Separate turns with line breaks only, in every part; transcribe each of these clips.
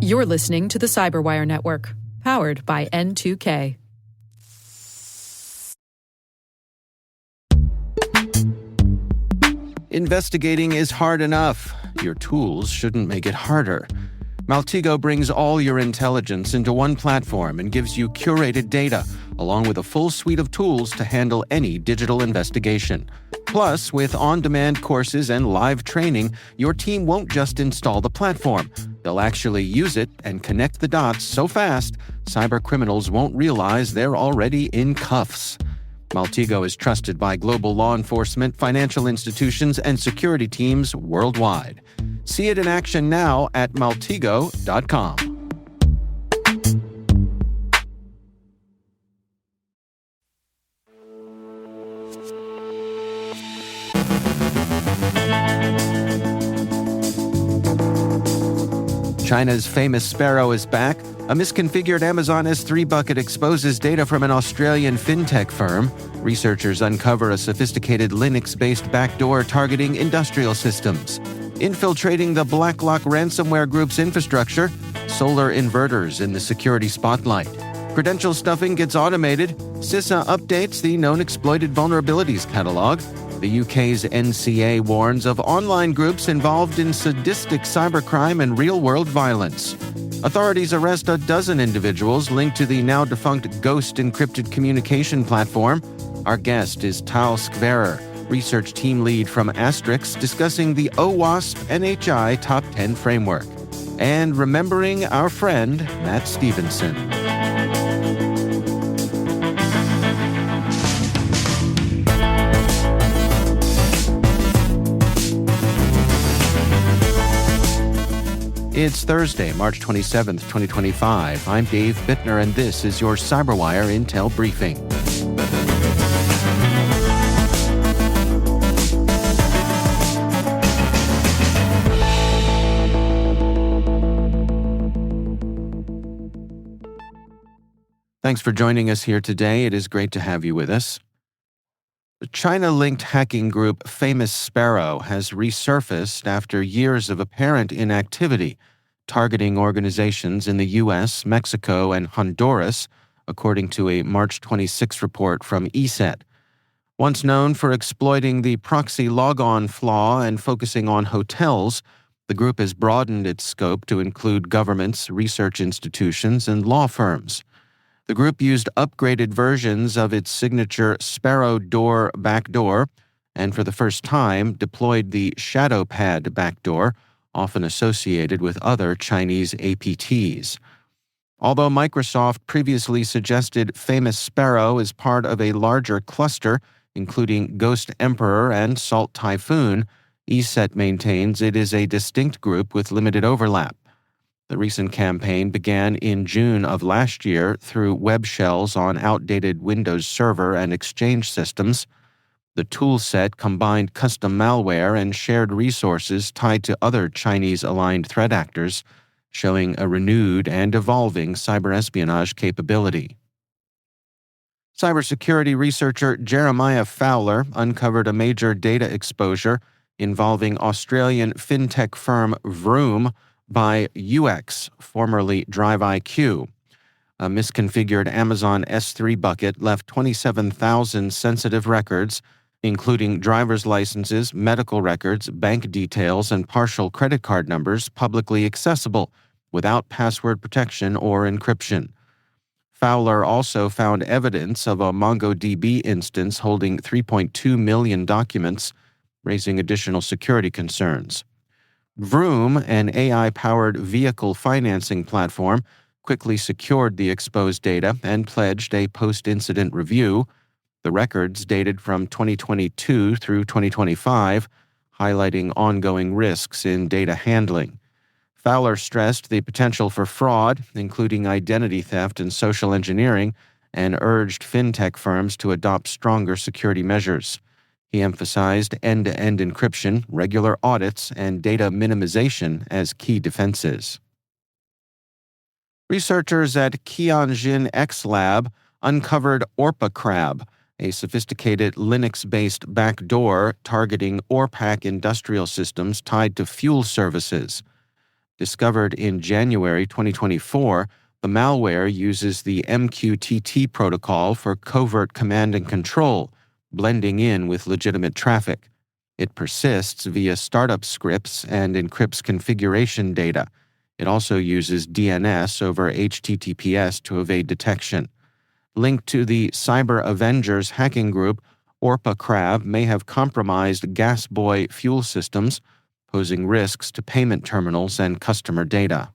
You're listening to the CyberWire Network, powered by N2K.
Investigating is hard enough. Your tools shouldn't make it harder. Maltego brings all your intelligence into one platform and gives you curated data, along with a full suite of tools to handle any digital investigation. Plus, with on-demand courses and live training, your team won't just install the platform. They'll actually use it and connect the dots so fast, cybercriminals won't realize they're already in cuffs. Maltego is trusted by global law enforcement, financial institutions, and security teams worldwide. See it in action now at maltego.com. China's FamousSparrow is back. A misconfigured Amazon S3 bucket exposes data from an Australian fintech firm. Researchers uncover a sophisticated Linux-based backdoor targeting industrial systems. Infiltrating the BlackLock ransomware group's infrastructure, solar inverters in the security spotlight. Credential stuffing gets automated. CISA updates the known exploited vulnerabilities catalog. The UK's NCA warns of online groups involved in sadistic cybercrime and real-world violence. Authorities arrest a dozen individuals linked to the now-defunct Ghost encrypted communication platform. Our guest is Tal Skverer, research team lead from Asterix, discussing the OWASP NHI Top 10 framework. And remembering our friend, Matt Stevenson. It's Thursday, March 27th, 2025. I'm Dave Bittner, and this is your CyberWire Intel Briefing. Thanks for joining us here today. It is great to have you with us. The China-linked hacking group FamousSparrow has resurfaced after years of apparent inactivity, targeting organizations in the U.S., Mexico, and Honduras, according to a March 26 report from ESET. Once known for exploiting the proxy logon flaw and focusing on hotels, the group has broadened its scope to include governments, research institutions, and law firms. The group used upgraded versions of its signature Sparrow Door backdoor and for the first time deployed the ShadowPad backdoor, often associated with other Chinese APTs. Although Microsoft previously suggested FamousSparrow is part of a larger cluster, including Ghost Emperor and Salt Typhoon, ESET maintains it is a distinct group with limited overlap. The recent campaign began in June of last year through web shells on outdated Windows Server and Exchange systems. The toolset combined custom malware and shared resources tied to other Chinese-aligned threat actors, showing a renewed and evolving cyber-espionage capability. Cybersecurity researcher Jeremiah Fowler uncovered a major data exposure involving Australian fintech firm Vroom by UX, formerly DriveIQ. A misconfigured Amazon S3 bucket left 27,000 sensitive records, including driver's licenses, medical records, bank details, and partial credit card numbers, publicly accessible, without password protection or encryption. Fowler also found evidence of a MongoDB instance holding 3.2 million documents, raising additional security concerns. Vroom, an AI-powered vehicle financing platform, quickly secured the exposed data and pledged a post-incident review. The records dated from 2022 through 2025, highlighting ongoing risks in data handling. Fowler stressed the potential for fraud, including identity theft and social engineering, and urged fintech firms to adopt stronger security measures. He emphasized end-to-end encryption, regular audits, and data minimization as key defenses. Researchers at Tianjin X Lab uncovered OrpaCrab, a sophisticated Linux-based backdoor targeting ORPAC industrial systems tied to fuel services. Discovered in January 2024, the malware uses the MQTT protocol for covert command and control, blending in with legitimate traffic. It persists via startup scripts and encrypts configuration data. It also uses DNS over HTTPS to evade detection. Linked to the Cyber Avengers hacking group, Orpa Crab may have compromised gas buoy fuel systems, posing risks to payment terminals and customer data.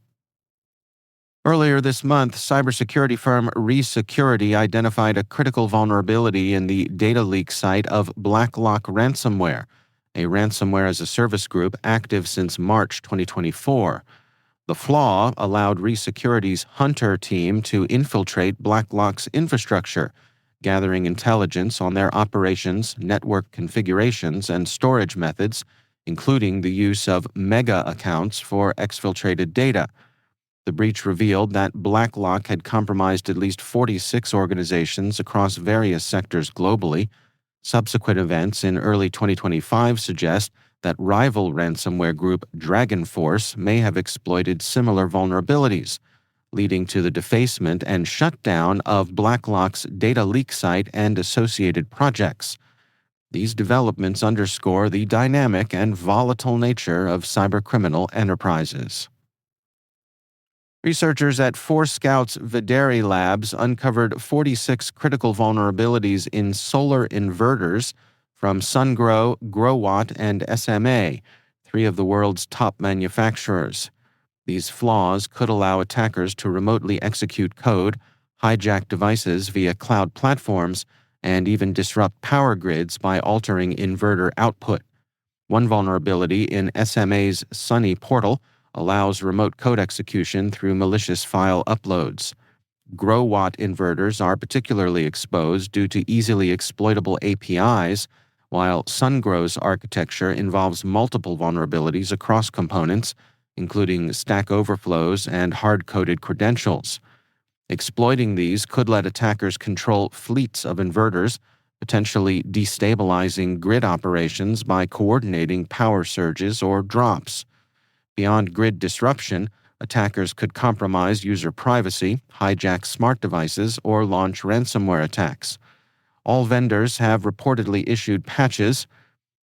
Earlier this month, cybersecurity firm Resecurity identified a critical vulnerability in the data leak site of BlackLock ransomware, a ransomware-as-a-service group active since March 2024. The flaw allowed Resecurity's Hunter team to infiltrate BlackLock's infrastructure, gathering intelligence on their operations, network configurations, and storage methods, including the use of mega accounts for exfiltrated data. The breach revealed that BlackLock had compromised at least 46 organizations across various sectors globally. Subsequent events in early 2025 suggest that rival ransomware group DragonForce may have exploited similar vulnerabilities, leading to the defacement and shutdown of BlackLock's data leak site and associated projects. These developments underscore the dynamic and volatile nature of cybercriminal enterprises. Researchers at Forescout's Videri Labs uncovered 46 critical vulnerabilities in solar inverters from SunGrow, GrowWatt, and SMA, three of the world's top manufacturers. These flaws could allow attackers to remotely execute code, hijack devices via cloud platforms, and even disrupt power grids by altering inverter output. One vulnerability in SMA's Sunny portal allows remote code execution through malicious file uploads. GrowWatt inverters are particularly exposed due to easily exploitable APIs, while SunGrow's architecture involves multiple vulnerabilities across components, including stack overflows and hard-coded credentials. Exploiting these could let attackers control fleets of inverters, potentially destabilizing grid operations by coordinating power surges or drops. Beyond grid disruption, attackers could compromise user privacy, hijack smart devices, or launch ransomware attacks. All vendors have reportedly issued patches.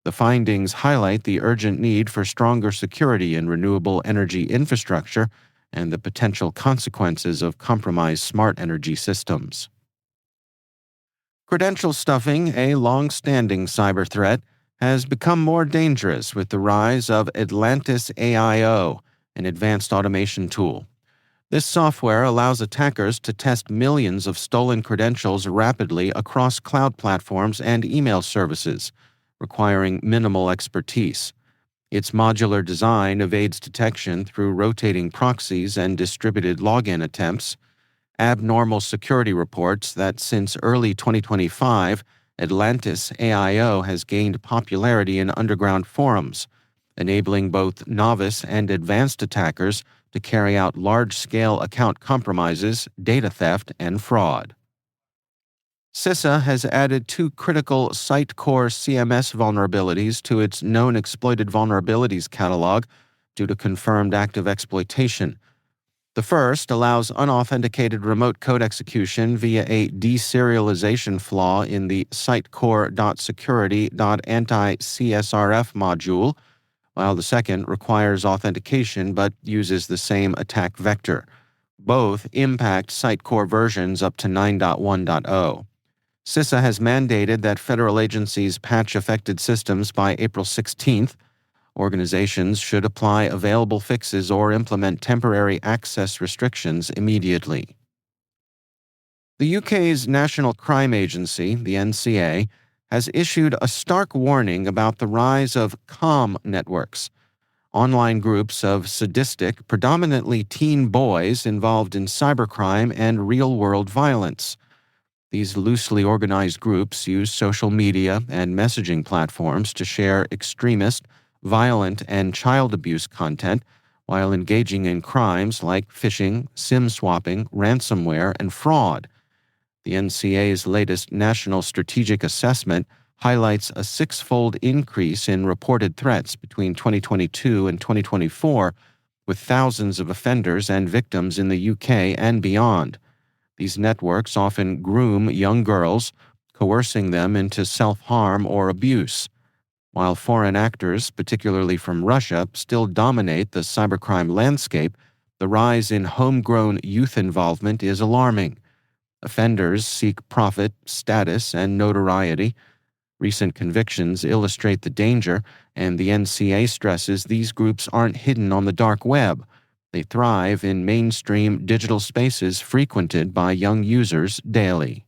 The findings highlight the urgent need for stronger security in renewable energy infrastructure and the potential consequences of compromised smart energy systems. Credential stuffing, a long-standing cyber threat, has become more dangerous with the rise of Atlantis AIO, an advanced automation tool. This software allows attackers to test millions of stolen credentials rapidly across cloud platforms and email services, requiring minimal expertise. Its modular design evades detection through rotating proxies and distributed login attempts. Abnormal security reports that since early 2025, Atlantis AIO has gained popularity in underground forums, enabling both novice and advanced attackers to carry out large-scale account compromises, data theft, and fraud. CISA has added two critical Sitecore CMS vulnerabilities to its known exploited vulnerabilities catalog due to confirmed active exploitation. The first allows unauthenticated remote code execution via a deserialization flaw in the sitecore.security.anti-CSRF module, while the second requires authentication but uses the same attack vector. Both impact Sitecore versions up to 9.1.0. CISA has mandated that federal agencies patch affected systems by April 16th. Organizations should apply available fixes or implement temporary access restrictions immediately. The UK's National Crime Agency, the NCA, has issued a stark warning about the rise of comm networks, online groups of sadistic, predominantly teen boys involved in cybercrime and real-world violence. These loosely organized groups use social media and messaging platforms to share extremist, violent, and child abuse content while engaging in crimes like phishing, SIM swapping, ransomware, and fraud. The NCA's latest National Strategic Assessment highlights a six-fold increase in reported threats between 2022 and 2024, with thousands of offenders and victims in the UK and beyond. These networks often groom young girls, coercing them into self-harm or abuse. While foreign actors, particularly from Russia, still dominate the cybercrime landscape, the rise in homegrown youth involvement is alarming. Offenders seek profit, status, and notoriety. Recent convictions illustrate the danger, and the NCA stresses these groups aren't hidden on the dark web. They thrive in mainstream digital spaces frequented by young users daily.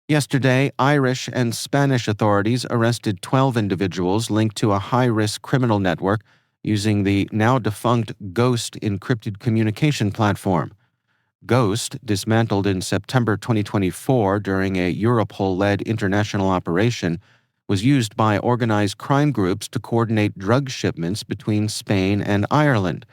Yesterday, Irish and Spanish authorities arrested 12 individuals linked to a high-risk criminal network using the now-defunct Ghost encrypted communication platform. Ghost, dismantled in September 2024 during a Europol-led international operation, was used by organized crime groups to coordinate drug shipments between Spain and Ireland.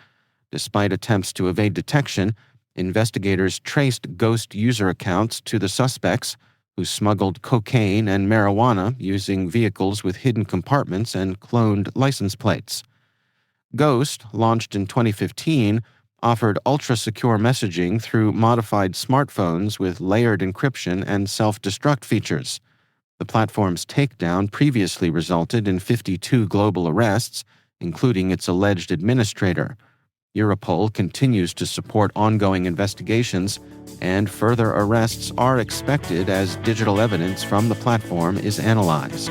Despite attempts to evade detection, investigators traced Ghost user accounts to the suspects, who smuggled cocaine and marijuana using vehicles with hidden compartments and cloned license plates. Ghost, launched in 2015, offered ultra-secure messaging through modified smartphones with layered encryption and self-destruct features. The platform's takedown previously resulted in 52 global arrests, including its alleged administrator. Europol continues to support ongoing investigations, and further arrests are expected as digital evidence from the platform is analyzed.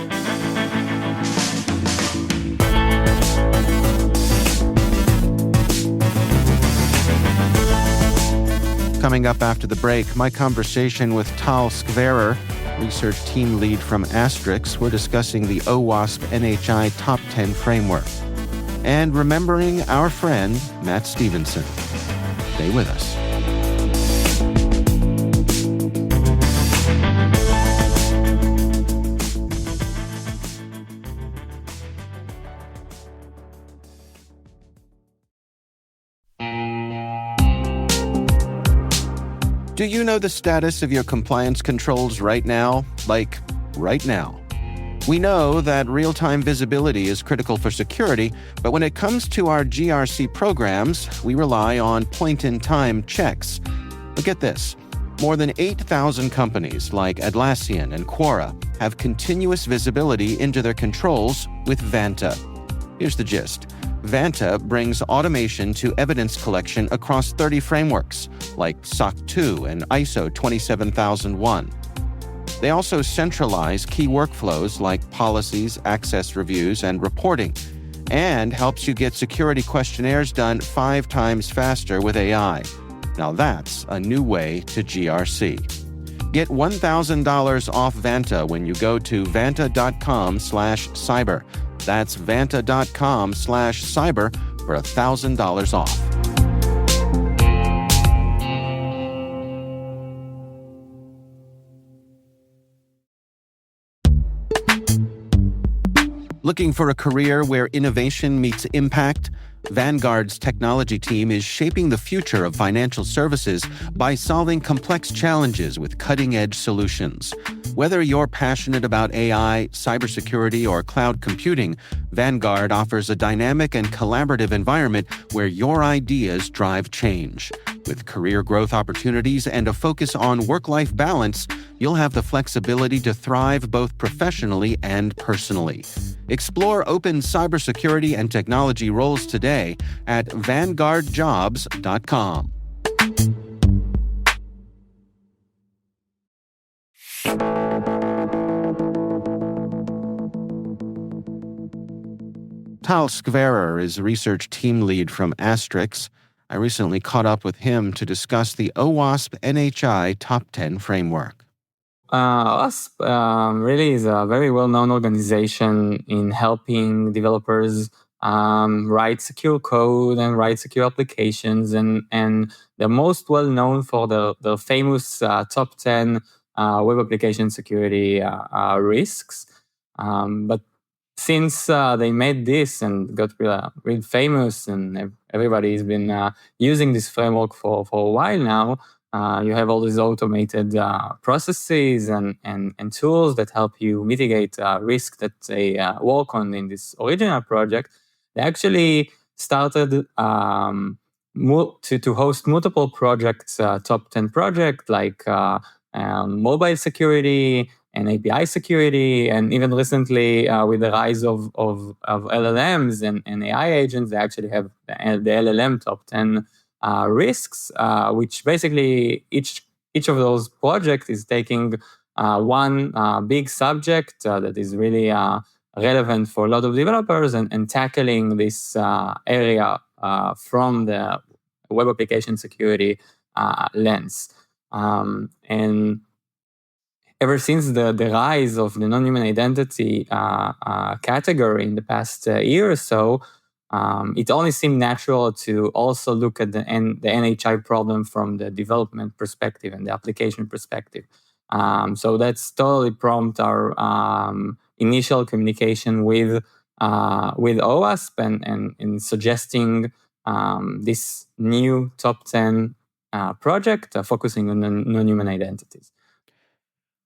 Coming up after the break, my conversation with Tal Skverer, research team lead from Asterix. We're discussing the OWASP NHI Top 10 Framework. And remembering our friend, Matt Stevenson. Stay with us. Do you know the status of your compliance controls right now? Like, right now. We know that real-time visibility is critical for security, but when it comes to our GRC programs, we rely on point-in-time checks. But get this. More than 8,000 companies like Atlassian and Quora have continuous visibility into their controls with Vanta. Here's the gist. Vanta brings automation to evidence collection across 30 frameworks, like SOC 2 and ISO 27001. They also centralize key workflows like policies, access reviews, and reporting, and helps you get security questionnaires done 5 times faster with AI. Now that's a new way to GRC. Get $1,000 off Vanta when you go to vanta.com/cyber. That's vanta.com/cyber for $1,000 off. Looking for a career where innovation meets impact? Vanguard's technology team is shaping the future of financial services by solving complex challenges with cutting-edge solutions. Whether you're passionate about AI, cybersecurity, or cloud computing, Vanguard offers a dynamic and collaborative environment where your ideas drive change. With career growth opportunities and a focus on work-life balance, you'll have the flexibility to thrive both professionally and personally. Explore open cybersecurity and technology roles today at vanguardjobs.com. Tal Skverer is research team lead from Asterix. I recently caught up with him to discuss the OWASP NHI Top 10 Framework.
OWASP really is a very well-known organization in helping developers write secure code and write secure applications, and they're most well-known for the famous top 10 web application security risks. But since they made this and got real famous, and everybody's been using this framework for a while now, you have all these automated processes and tools that help you mitigate risk that they work on in this original project. They actually started to host multiple projects, top 10 projects like mobile security and API security, and even recently with the rise of LLMs and AI agents, they actually have the LLM top 10 risks, which basically each of those projects is taking one big subject that is really relevant for a lot of developers and tackling this area from the web application security lens. And ever since the rise of the non-human identity category in the past year or so, it only seemed natural to also look at the NHI problem from the development perspective and the application perspective. So that's totally prompted our initial communication with OWASP and suggesting this new top 10 project focusing on non-human identities.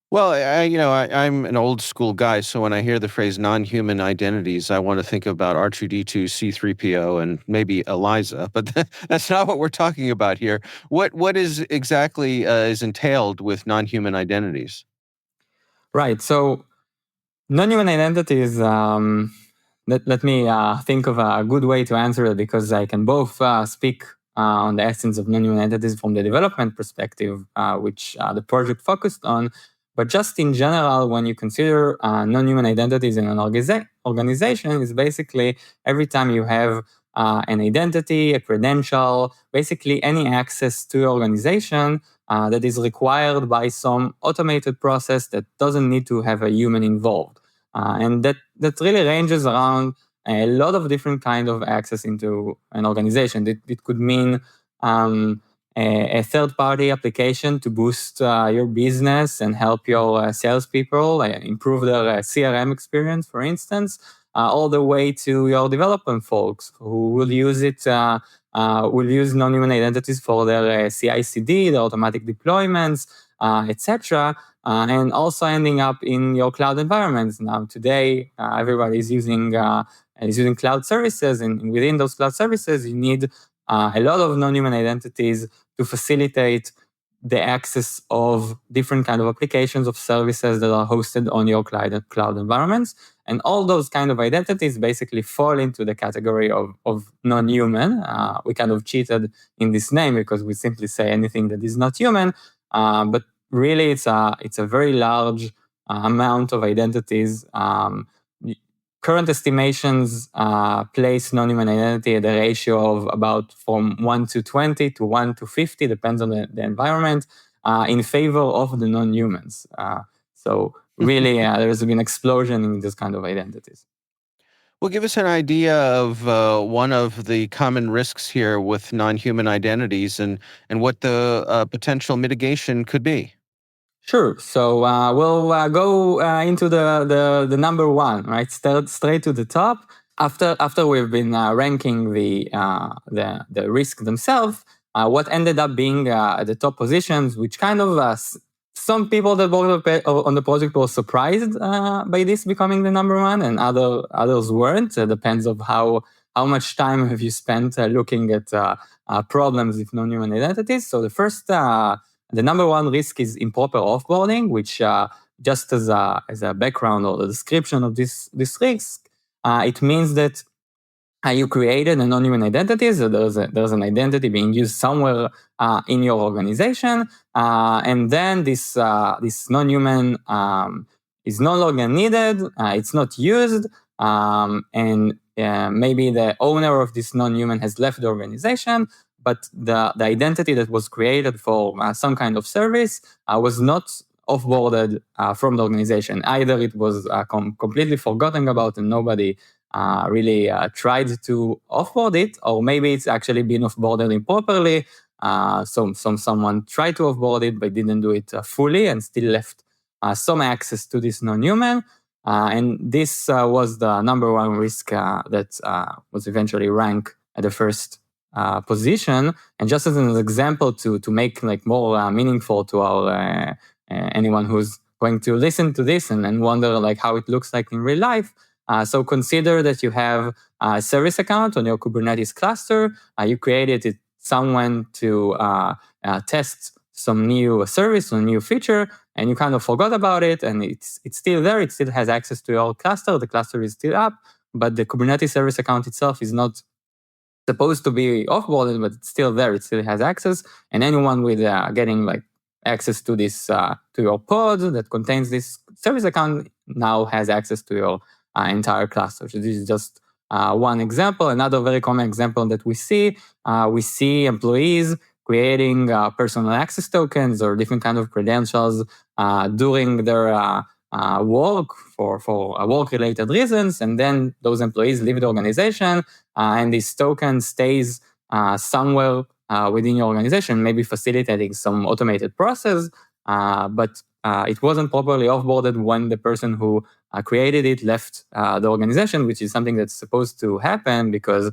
Well, I'm an old school guy, so when I hear the phrase non-human identities, I want to think about R2D2, C3PO, and maybe Eliza, but that's not what we're talking about here. What is exactly is entailed with non-human identities?
Right. So non-human identities, let me think of a good way to answer it, because I can both speak on the essence of non-human identities from the development perspective, which the project focused on. But just in general, when you consider non-human identities in an organization, is basically every time you have an identity, a credential, basically any access to your organization that is required by some automated process that doesn't need to have a human involved. And that really ranges around a lot of different kind of access into an organization. It could mean a third-party application to boost your business and help your salespeople improve their CRM experience, for instance, all the way to your development folks who will use it, will use non-human identities for their CI/CD, their automatic deployments, etc., and also ending up in your cloud environments. Now, today, everybody is using cloud services, and within those cloud services, you need a lot of non-human identities to facilitate the access of different kind of applications, of services that are hosted on your cloud environments. And all those kind of identities basically fall into the category of non-human. We kind of cheated in this name because we simply say anything that is not human, but really it's a very large amount of identities. Current estimations place non-human identity at a ratio of about from 1 to 20 to 1 to 50, depends on the environment, in favor of the non-humans. So really, there's been an explosion in this kind of identities.
Well, give us an idea of one of the common risks here with non-human identities and what the potential mitigation could be.
Sure. So we'll go into the number one, right? Straight to the top. After we've been ranking the risk themselves, what ended up being the top positions, which kind of some people that worked on the project were surprised by this becoming the number one, and others weren't. It depends of how much time have you spent looking at problems with non-human identities. So the first. The number one risk is improper offboarding, which just as a background or the description of this risk, it means that you created a non-human identity, so there's an identity being used somewhere in your organization, and then this non-human is no longer needed, it's not used, and maybe the owner of this non-human has left the organization, but the identity that was created for some kind of service was not offboarded from the organization. Either it was completely forgotten about and nobody really tried to offboard it, or maybe it's actually been offboarded improperly. Someone tried to offboard it but didn't do it fully and still left some access to this non-human. And this was the number one risk that was eventually ranked at the first position. And just as an example to make like more meaningful to our anyone who's going to listen to this and wonder like how it looks like in real life, So consider that you have a service account on your Kubernetes cluster. You created it someone to test some new service or new feature, and you kind of forgot about it, and it's still there. It still has access to your cluster. The cluster is still up, but the Kubernetes service account itself is not supposed to be offboarded, but it's still there. It still has access, and anyone with getting access to this to your pod that contains this service account now has access to your entire cluster. So this is just one example. Another very common example that we see employees creating personal access tokens or different kind of credentials during their work for work-related reasons, and then those employees leave the organization, and this token stays somewhere within your organization, maybe facilitating some automated process, but it wasn't properly offboarded when the person who created it left the organization, which is something that's supposed to happen because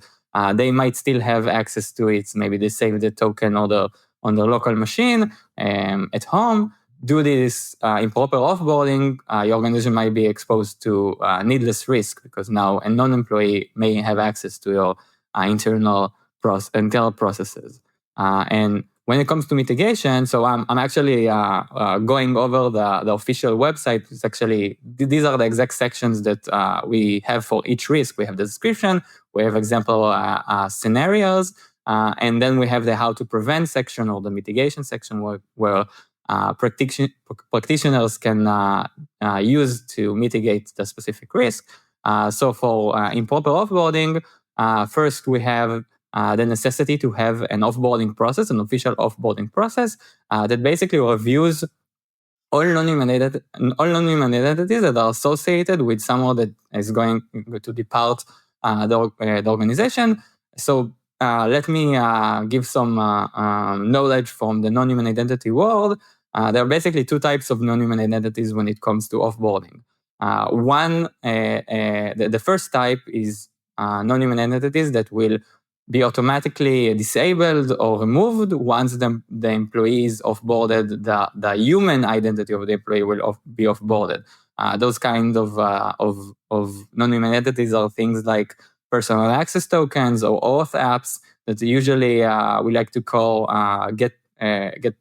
they might still have access to it. Maybe they save the token on the local machine at home. Do this improper offboarding, your organization might be exposed to needless risk because now a non-employee may have access to your internal processes. And when it comes to mitigation, so I'm actually going over the official website. It's actually, these are the exact sections that we have for each risk. We have the description, we have example scenarios, and then we have the how to prevent section or the mitigation section where practitioners can use to mitigate the specific risk. So for improper offboarding, first we have the necessity to have an offboarding process, an official offboarding process that basically reviews all non-human identities that are associated with someone that is going to depart the organization. So let me give some knowledge from the non-human identity world. There are basically two types of non-human identities when it comes to offboarding. The first type is non-human identities that will be automatically disabled or removed once the employee is offboarded. The human identity of the employee will be offboarded. Those kind of non-human identities are things like personal access tokens or auth apps that usually we like to call get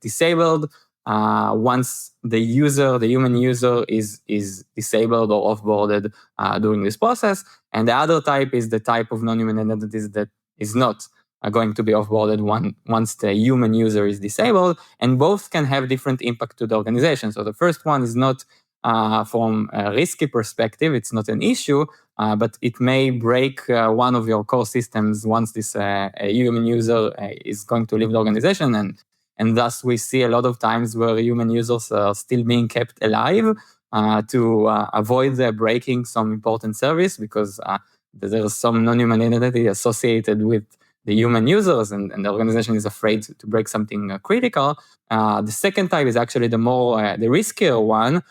disabled once the human user is disabled or offboarded during this process. And the other type is the type of non-human identities that is not going to be offboarded once the human user is disabled, and both can have different impact to the organization. So the first one is not from a risky perspective, it's not an issue, but it may break one of your core systems once this human user is going to leave the organization, and thus we see a lot of times where human users are still being kept alive to avoid breaking some important service because there's some non-human identity associated with the human users, and the organization is afraid to break something critical. The second type is actually the riskier one,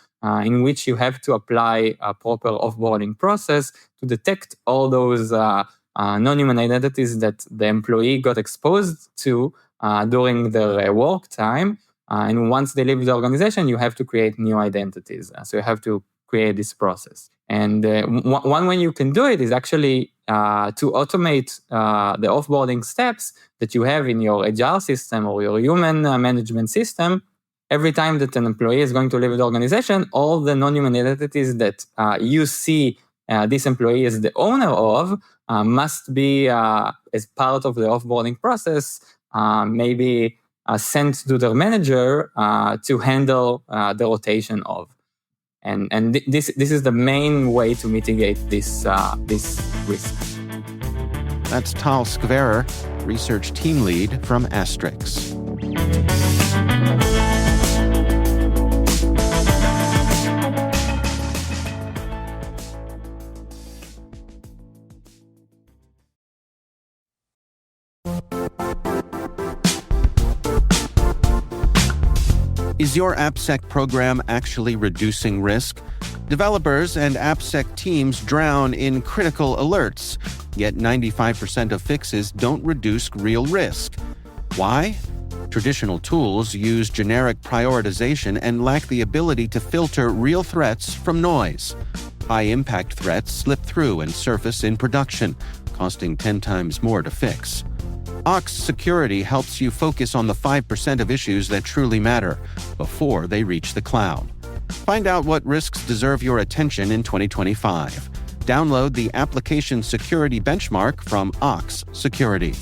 in which you have to apply a proper offboarding process to detect all those non-human identities that the employee got exposed to during their work time. And once they leave the organization, you have to create new identities. So you have to create this process. And one way you can do it is actually to automate the offboarding steps that you have in your agile system or your human management system. Every time that an employee is going to leave the organization, all the non-human identities that you see this employee as the owner of must be, as part of the offboarding process, maybe sent to their manager to handle the rotation of. And this is the main way to mitigate this risk.
That's Tal Skverer, research team lead from Asterix. Is your AppSec program actually reducing risk? Developers and AppSec teams drown in critical alerts, yet 95% of fixes don't reduce real risk. Why? Traditional tools use generic prioritization and lack the ability to filter real threats from noise. high-impact threats slip through and surface in production, costing 10 times more to fix. Ox Security helps you focus on the 5% of issues that truly matter before they reach the cloud. Find out what risks deserve your attention in 2025. Download the Application Security Benchmark from Ox Security.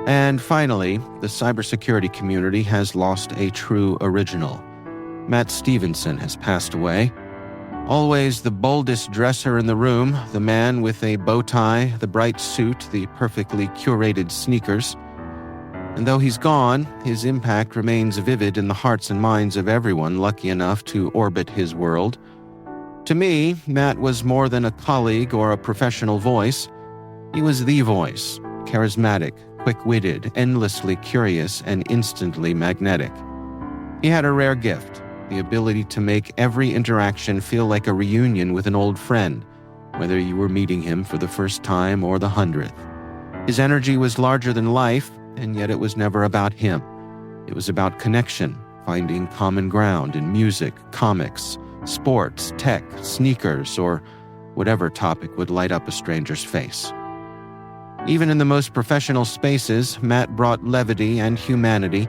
And finally, the cybersecurity community has lost a true original. Matt Stevenson has passed away. Always the boldest dresser in the room, the man with a bow tie, the bright suit, the perfectly curated sneakers. And though he's gone, his impact remains vivid in the hearts and minds of everyone lucky enough to orbit his world. To me, Matt was more than a colleague or a professional voice. He was the voice, charismatic, quick-witted, endlessly curious, and instantly magnetic. He had a rare gift, the ability to make every interaction feel like a reunion with an old friend, whether you were meeting him for the first time or the 100th. His energy was larger than life, and yet it was never about him. It was about connection, finding common ground in music, comics, sports, tech, sneakers, or whatever topic would light up a stranger's face. Even in the most professional spaces, Matt brought levity and humanity.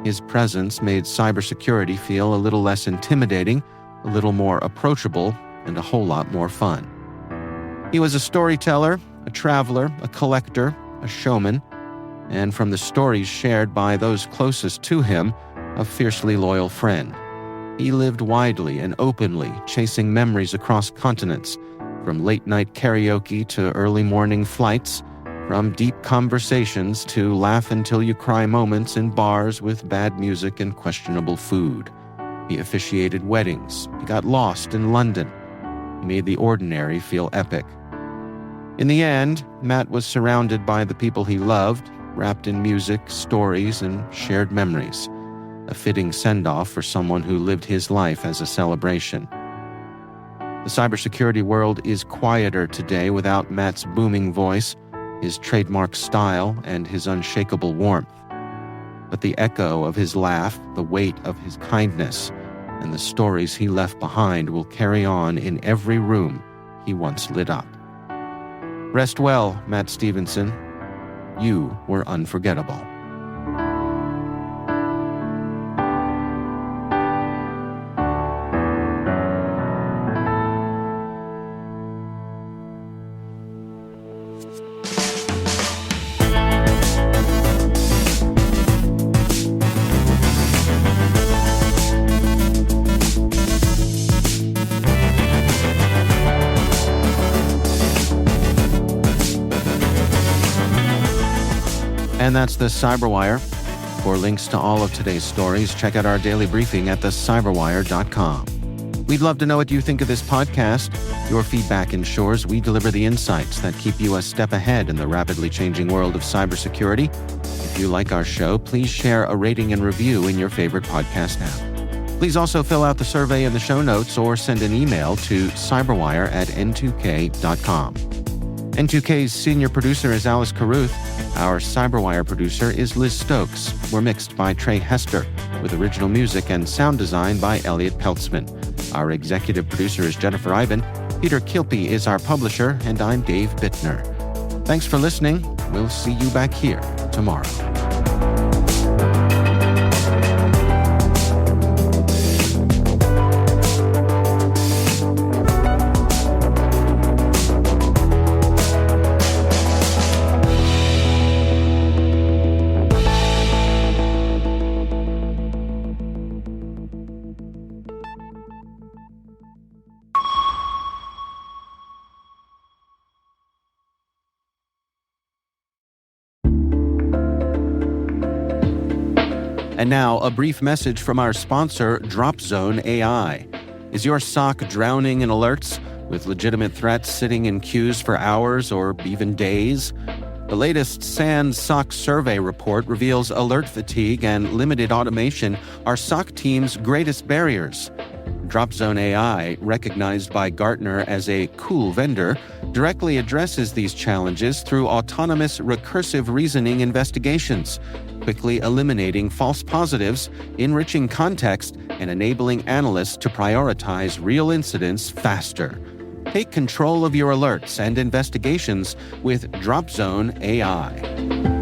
His presence made cybersecurity feel a little less intimidating, a little more approachable, and a whole lot more fun. He was a storyteller, a traveler, a collector, a showman, and from the stories shared by those closest to him, a fiercely loyal friend. He lived widely and openly, chasing memories across continents, from late-night karaoke to early morning flights, from deep conversations to laugh-until-you-cry moments in bars with bad music and questionable food. He officiated weddings. He got lost in London. He made the ordinary feel epic. In the end, Matt was surrounded by the people he loved, wrapped in music, stories, and shared memories. A fitting send-off for someone who lived his life as a celebration. The cybersecurity world is quieter today without Matt's booming voice, his trademark style, and his unshakable warmth. But the echo of his laugh, the weight of his kindness, and the stories he left behind will carry on in every room he once lit up. Rest well, Matt Stevenson. You were unforgettable. And that's the CyberWire. For links to all of today's stories, check out our daily briefing at thecyberwire.com. We'd love to know what you think of this podcast. Your feedback ensures we deliver the insights that keep you a step ahead in the rapidly changing world of cybersecurity. If you like our show, please share a rating and review in your favorite podcast app. Please also fill out the survey in the show notes or send an email to cyberwire@n2k.com. N2K's senior producer is Alice Carruth. Our CyberWire producer is Liz Stokes. We're mixed by Trey Hester, with original music and sound design by Elliot Peltzman. Our executive producer is Jennifer Iben. Peter Kilpie is our publisher, and I'm Dave Bittner. Thanks for listening. We'll see you back here tomorrow. And now, a brief message from our sponsor, DropZone AI. Is your SOC drowning in alerts, with legitimate threats sitting in queues for hours or even days? The latest SANS SOC survey report reveals alert fatigue and limited automation are SOC teams' greatest barriers. DropZone AI, recognized by Gartner as a cool vendor, directly addresses these challenges through autonomous recursive reasoning investigations, quickly eliminating false positives, enriching context, and enabling analysts to prioritize real incidents faster. Take control of your alerts and investigations with DropZone AI.